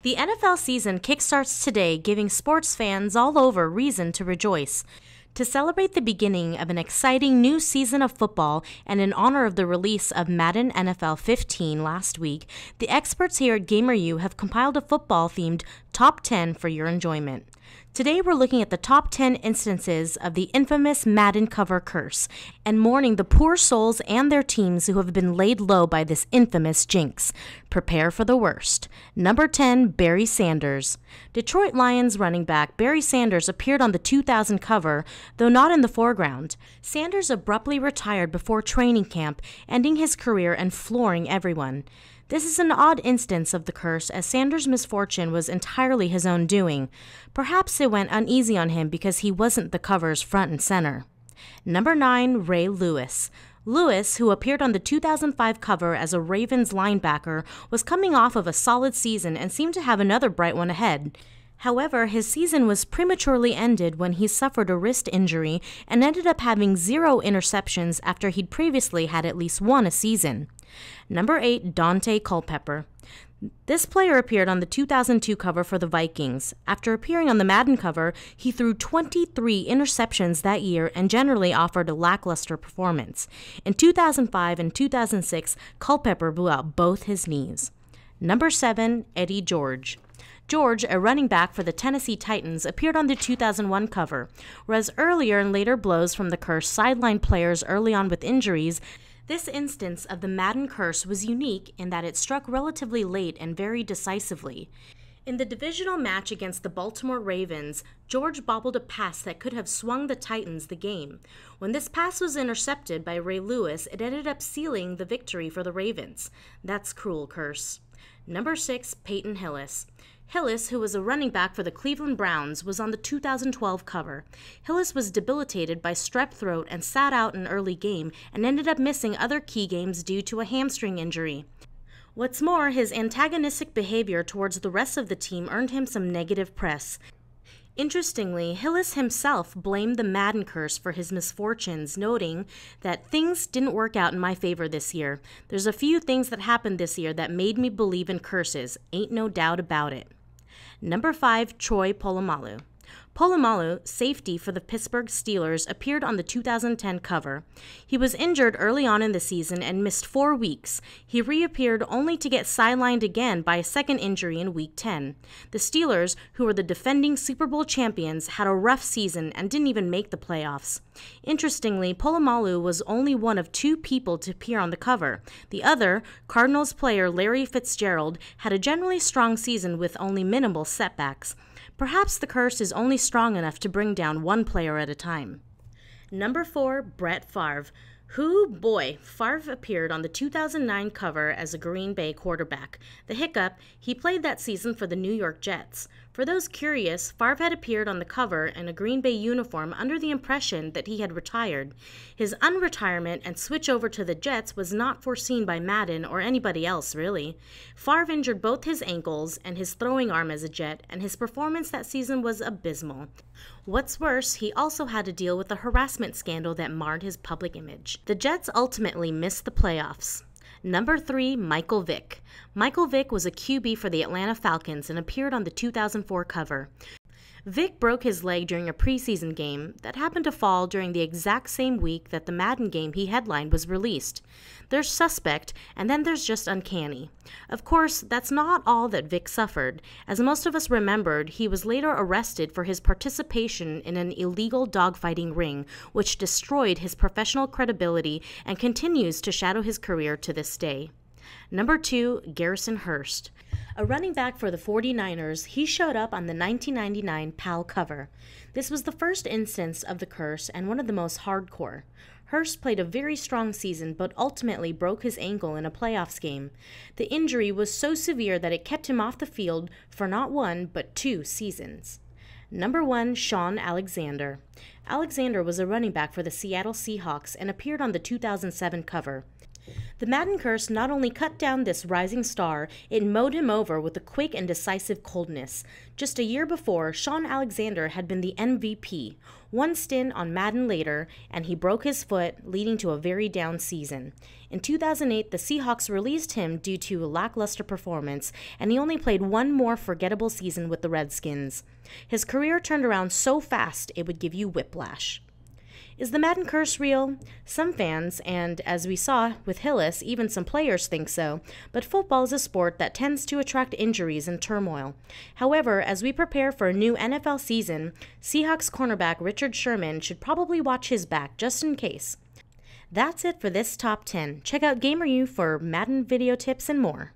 The NFL season kickstarts today, giving sports fans all over reason to rejoice. To celebrate the beginning of an exciting new season of football and in honor of the release of Madden NFL 15 last week, the experts here at GamerU have compiled a football-themed Top 10 for your enjoyment. Today we're looking at the top 10 instances of the infamous Madden Cover Curse and mourning the poor souls and their teams who have been laid low by this infamous jinx. Prepare for the worst. Number 10, Barry Sanders. Detroit Lions running back Barry Sanders appeared on the 2000 cover, though not in the foreground. Sanders abruptly retired before training camp, ending his career and flooring everyone. This is an odd instance of the curse, as Sanders' misfortune was entirely his own doing. Perhaps it went uneasy on him because he wasn't the cover's front and center. Number 9, Ray Lewis. Lewis, who appeared on the 2005 cover as a Ravens linebacker, was coming off of a solid season and seemed to have another bright one ahead. However, his season was prematurely ended when he suffered a wrist injury and ended up having 0 interceptions after he'd previously had at least one a season. Number 8, Dante Culpepper. This player appeared on the 2002 cover for the Vikings. After appearing on the Madden cover, he threw 23 interceptions that year and generally offered a lackluster performance. In 2005 and 2006, Culpepper blew out both his knees. Number 7, Eddie George. George, a running back for the Tennessee Titans, appeared on the 2001 cover. Whereas earlier and later blows from the curse sidelined players early on with injuries, this instance of the Madden curse was unique in that it struck relatively late and very decisively. In the divisional match against the Baltimore Ravens, George bobbled a pass that could have swung the Titans the game. When this pass was intercepted by Ray Lewis, it ended up sealing the victory for the Ravens. That's cruel curse. Number 6, Peyton Hillis. Hillis, who was a running back for the Cleveland Browns, was on the 2012 cover. Hillis was debilitated by strep throat and sat out an early game and ended up missing other key games due to a hamstring injury. What's more, his antagonistic behavior towards the rest of the team earned him some negative press. Interestingly, Hillis himself blamed the Madden curse for his misfortunes, noting that things didn't work out in my favor this year. There's a few things that happened this year that made me believe in curses, ain't no doubt about it. Number 5, Troy Polamalu. Polamalu, safety for the Pittsburgh Steelers, appeared on the 2010 cover. He was injured early on in the season and missed 4 weeks. He reappeared only to get sidelined again by a second injury in Week 10. The Steelers, who were the defending Super Bowl champions, had a rough season and didn't even make the playoffs. Interestingly, Polamalu was only one of 2 people to appear on the cover. The other, Cardinals player Larry Fitzgerald, had a generally strong season with only minimal setbacks. Perhaps the curse is only strong enough to bring down one player at a time. Number 4, Brett Favre. Favre appeared on the 2009 cover as a Green Bay quarterback. The hiccup, he played that season for the New York Jets. For those curious, Favre had appeared on the cover in a Green Bay uniform under the impression that he had retired. His unretirement and switch over to the Jets was not foreseen by Madden or anybody else, really. Favre injured both his ankles and his throwing arm as a Jet, and his performance that season was abysmal. What's worse, he also had to deal with a harassment scandal that marred his public image. The Jets ultimately missed the playoffs. Number 3, Michael Vick. Michael Vick was a QB for the Atlanta Falcons and appeared on the 2004 cover. Vick broke his leg during a preseason game that happened to fall during the exact same week that the Madden game he headlined was released. There's suspect, and then there's just uncanny. Of course, that's not all that Vick suffered. As most of us remembered, he was later arrested for his participation in an illegal dogfighting ring, which destroyed his professional credibility and continues to shadow his career to this day. Number 2, Garrison Hearst. A running back for the 49ers, he showed up on the 1999 PAL cover. This was the first instance of the curse and one of the most hardcore. Hearst played a very strong season but ultimately broke his ankle in a playoffs game. The injury was so severe that it kept him off the field for not 1 but 2 seasons. Number 1, Shawn Alexander. Alexander was a running back for the Seattle Seahawks and appeared on the 2007 cover. The Madden Curse not only cut down this rising star, it mowed him over with a quick and decisive coldness. Just a year before, Shawn Alexander had been the MVP. One stint on Madden later, and he broke his foot, leading to a very down season. In 2008, the Seahawks released him due to a lackluster performance, and he only played one more forgettable season with the Redskins. His career turned around so fast, it would give you whiplash. Is the Madden Curse real? Some fans, and as we saw with Hillis, even some players think so, but football is a sport that tends to attract injuries and turmoil. However, as we prepare for a new NFL season, Seahawks cornerback Richard Sherman should probably watch his back just in case. That's it for this Top 10. Check out GamerU for Madden video tips and more.